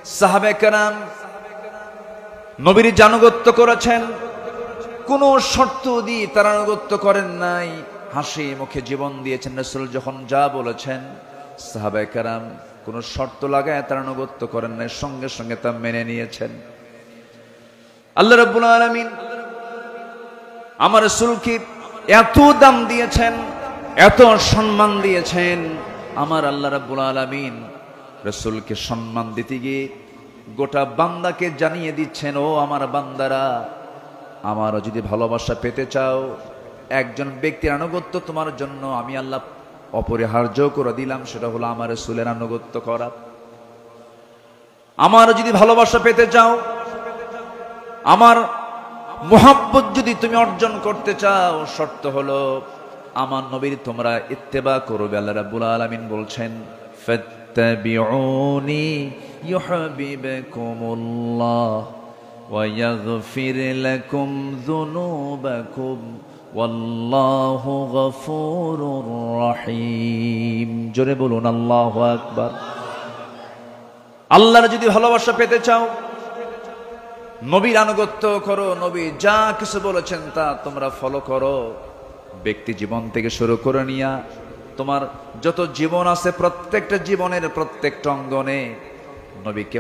সাহাবায়ে কেরাম নবীর আনুগত্য করেছেন, কোনো শর্ত দিয়ে তারা আনুগত্য করেন নাই, হাসি মুখে জীবন দিয়েছেন। রাসূল যখন যা বলেছেন সাহাবায়ে কেরাম কোনো শর্ত লাগায় তারা আনুগত্য করেন নাই, সঙ্গে সঙ্গে তা মেনে নিয়েছেন। আল্লাহ রাব্বুল আলামিন আমার রাসূলকে এত দাম দিয়েছেন, এত সম্মান দিয়েছেন। আমার আল্লাহ রাব্বুল আলামিন রাসূলকে সম্মান দিতে গিয়ে গোটা বান্দাকে জানিয়ে দিচ্ছেন, ও আমার বান্দারা, আমারও যদি ভালোবাসা পেতে চাও, একজন ব্যক্তির আনুগত্য তোমার জন্য আমি আল্লাহ অপরিহার্য করে দিলাম, সেটা হলো আমার রাসূলের আনুগত্য করা। আমারও যদি ভালোবাসা পেতে চাও, আমার মুহাব্বত যদি তুমি অর্জন করতে চাও, শর্ত হলো আমার নবীর তোমরা ইত্তেবা করবে। আল্লাহ রাব্বুল আলামিন বলছেন, ফাত্তাবিউনি ইউহিব্বুকুমুল্লাহ ওয়া ইয়াগফির লাকুম যুনুবাকুম ওয়াল্লাহু গফুরুর রহিম। জোরে বলুন আল্লাহু আকবার। আল্লাহর যদি ভালোবাসা পেতে চাও, নবীর আনুগত্য করো, নবী যা কিছু বলেছেন তা তোমরা ফলো করো। ব্যক্তি জীবন থেকে শুরু করে নিয়া তোমার যত জীবন আছে প্রত্যেকটা জীবনের প্রত্যেকটা অঙ্গনে নবীকে